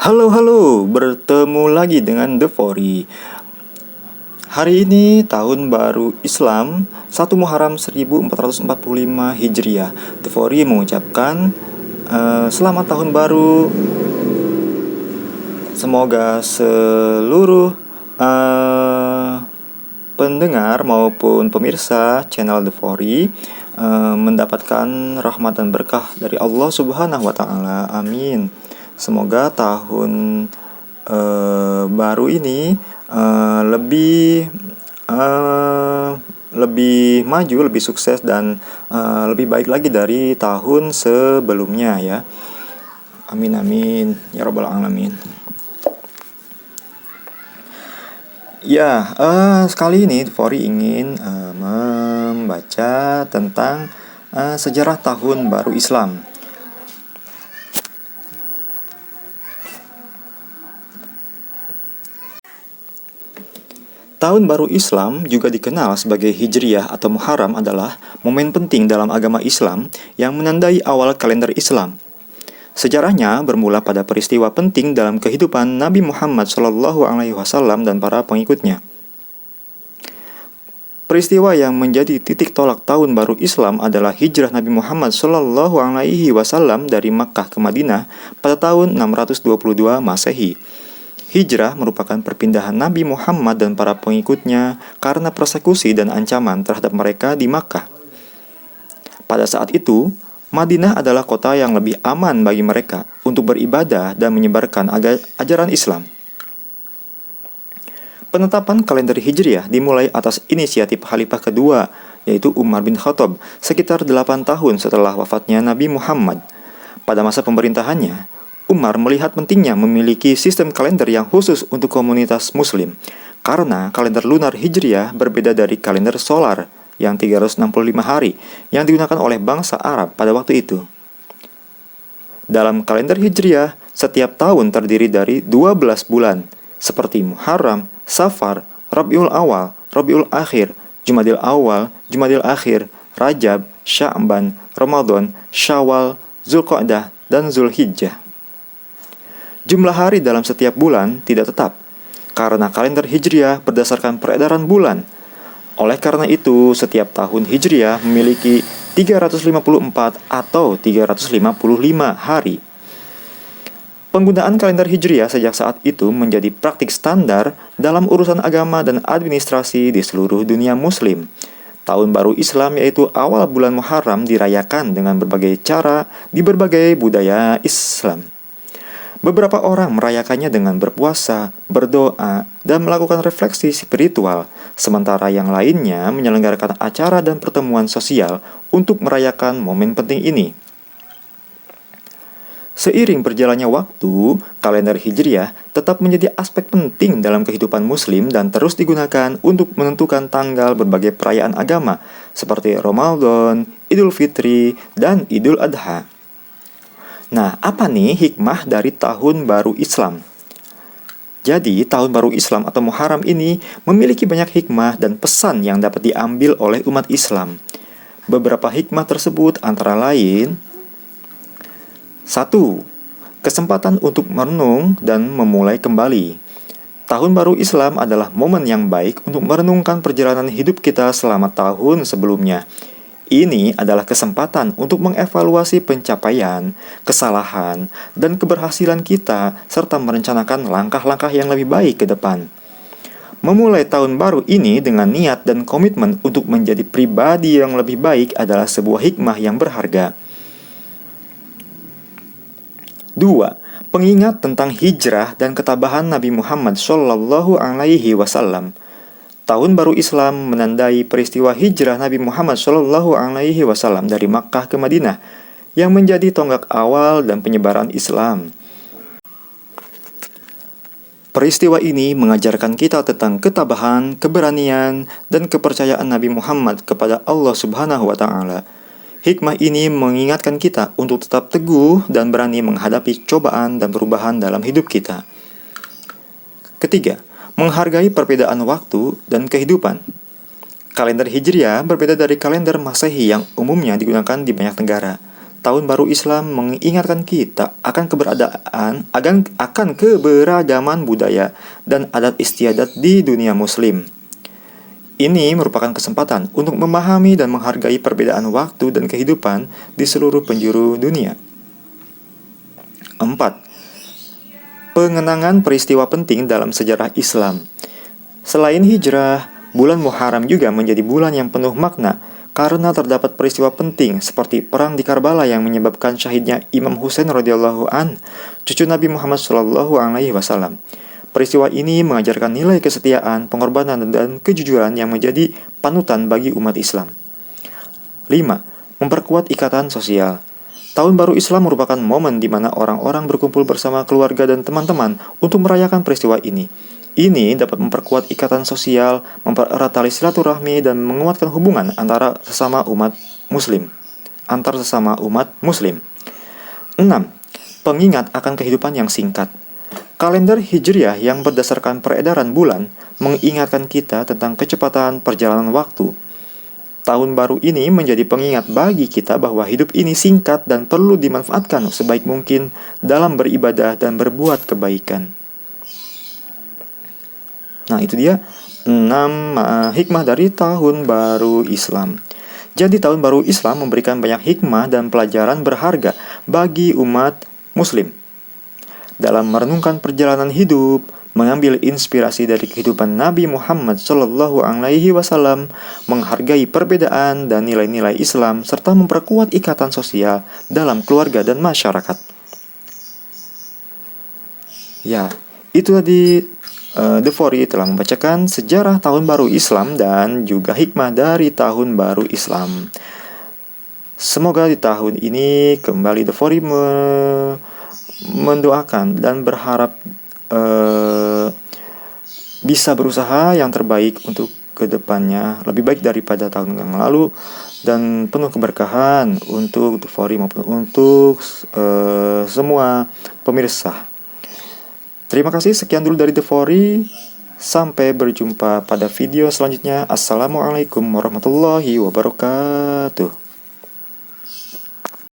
Halo, bertemu lagi dengan The Fori. Hari ini tahun baru Islam 1 Muharram 1445 Hijriah. The Fori mengucapkan selamat tahun baru. Semoga seluruh pendengar maupun pemirsa channel The Fori mendapatkan rahmat dan berkah dari Allah Subhanahu wa Ta'ala. Amin. Semoga tahun baru ini lebih maju, lebih sukses dan lebih baik lagi dari tahun sebelumnya ya. Amin amin ya rabbal alamin. Ya, sekali ini Fori ingin membaca tentang sejarah tahun baru Islam. Tahun baru Islam, juga dikenal sebagai Hijriyah atau Muharram, adalah momen penting dalam agama Islam yang menandai awal kalender Islam. Sejarahnya bermula pada peristiwa penting dalam kehidupan Nabi Muhammad SAW dan para pengikutnya. Peristiwa yang menjadi titik tolak tahun baru Islam adalah hijrah Nabi Muhammad SAW dari Makkah ke Madinah pada tahun 622 Masehi. Hijrah merupakan perpindahan Nabi Muhammad dan para pengikutnya karena persekusi dan ancaman terhadap mereka di Makkah. Pada saat itu, Madinah adalah kota yang lebih aman bagi mereka untuk beribadah dan menyebarkan ajaran Islam. Penetapan kalender Hijriah dimulai atas inisiatif Khalifah kedua, yaitu Umar bin Khattab, sekitar 8 tahun setelah wafatnya Nabi Muhammad. Pada masa pemerintahannya, Umar melihat pentingnya memiliki sistem kalender yang khusus untuk komunitas muslim, karena kalender lunar Hijriah berbeda dari kalender solar yang 365 hari yang digunakan oleh bangsa Arab pada waktu itu. Dalam kalender Hijriah, setiap tahun terdiri dari 12 bulan, seperti Muharram, Safar, Rabiul Awal, Rabiul Akhir, Jumadil Awal, Jumadil Akhir, Rajab, Sya'ban, Ramadan, Syawal, Zulqa'dah, dan Zulhijjah. Jumlah hari dalam setiap bulan tidak tetap, karena kalender Hijriah berdasarkan peredaran bulan. Oleh karena itu, setiap tahun Hijriah memiliki 354 atau 355 hari. Penggunaan kalender Hijriah sejak saat itu menjadi praktik standar dalam urusan agama dan administrasi di seluruh dunia muslim. Tahun baru Islam, yaitu awal bulan Muharram, dirayakan dengan berbagai cara di berbagai budaya Islam. Beberapa orang merayakannya dengan berpuasa, berdoa, dan melakukan refleksi spiritual, sementara yang lainnya menyelenggarakan acara dan pertemuan sosial untuk merayakan momen penting ini. Seiring berjalannya waktu, kalender Hijriah tetap menjadi aspek penting dalam kehidupan muslim dan terus digunakan untuk menentukan tanggal berbagai perayaan agama seperti Ramadan, Idul Fitri, dan Idul Adha. Nah, apa nih hikmah dari tahun baru Islam? Jadi, tahun baru Islam atau Muharram ini memiliki banyak hikmah dan pesan yang dapat diambil oleh umat Islam. Beberapa hikmah tersebut antara lain: 1. Kesempatan untuk merenung dan memulai kembali. Tahun baru Islam adalah momen yang baik untuk merenungkan perjalanan hidup kita selama tahun sebelumnya. Ini adalah kesempatan untuk mengevaluasi pencapaian, kesalahan, dan keberhasilan kita, serta merencanakan langkah-langkah yang lebih baik ke depan. Memulai tahun baru ini dengan niat dan komitmen untuk menjadi pribadi yang lebih baik adalah sebuah hikmah yang berharga. 2. Pengingat tentang hijrah dan ketabahan Nabi Muhammad SAW. Tahun baru Islam menandai peristiwa hijrah Nabi Muhammad SAW dari Makkah ke Madinah yang menjadi tonggak awal dan penyebaran Islam. Peristiwa ini mengajarkan kita tentang ketabahan, keberanian, dan kepercayaan Nabi Muhammad kepada Allah Subhanahu wa Ta'ala. Hikmah ini mengingatkan kita untuk tetap teguh dan berani menghadapi cobaan dan perubahan dalam hidup kita. Ketiga, menghargai perbedaan waktu dan kehidupan. Kalender Hijriah berbeda dari kalender Masehi yang umumnya digunakan di banyak negara. Tahun Baru Islam mengingatkan kita akan keberagaman budaya dan adat istiadat di dunia muslim. Ini merupakan kesempatan untuk memahami dan menghargai perbedaan waktu dan kehidupan di seluruh penjuru dunia. 4. Pengenangan peristiwa penting dalam sejarah Islam. Selain hijrah, bulan Muharram juga menjadi bulan yang penuh makna karena terdapat peristiwa penting seperti perang di Karbala yang menyebabkan syahidnya Imam Husain radhiyallahu an, cucu Nabi Muhammad SAW. Peristiwa ini mengajarkan nilai kesetiaan, pengorbanan, dan kejujuran yang menjadi panutan bagi umat Islam. 5. Memperkuat ikatan sosial. Tahun Baru Islam merupakan momen di mana orang-orang berkumpul bersama keluarga dan teman-teman untuk merayakan peristiwa ini. Ini dapat memperkuat ikatan sosial, mempererat tali silaturahmi, dan menguatkan hubungan antar sesama umat Muslim. 6. Pengingat akan kehidupan yang singkat. Kalender Hijriah yang berdasarkan peredaran bulan mengingatkan kita tentang kecepatan perjalanan waktu. Tahun baru ini menjadi pengingat bagi kita bahwa hidup ini singkat dan perlu dimanfaatkan sebaik mungkin dalam beribadah dan berbuat kebaikan. Nah, itu dia 6 hikmah dari Tahun Baru Islam. Jadi Tahun Baru Islam memberikan banyak hikmah dan pelajaran berharga bagi umat Muslim. Dalam merenungkan perjalanan hidup, mengambil inspirasi dari kehidupan Nabi Muhammad SAW, menghargai perbedaan dan nilai-nilai Islam, serta memperkuat ikatan sosial dalam keluarga dan masyarakat. Ya, itu tadi The Fori telah membacakan sejarah Tahun Baru Islam dan juga hikmah dari Tahun Baru Islam. Semoga di tahun ini kembali The Fori mendoakan dan berharap bisa berusaha yang terbaik untuk kedepannya, lebih baik daripada tahun yang lalu, dan penuh keberkahan untuk The Fori maupun untuk semua pemirsa. Terima kasih, sekian dulu dari The Fori. Sampai berjumpa pada video selanjutnya. Assalamualaikum warahmatullahi wabarakatuh.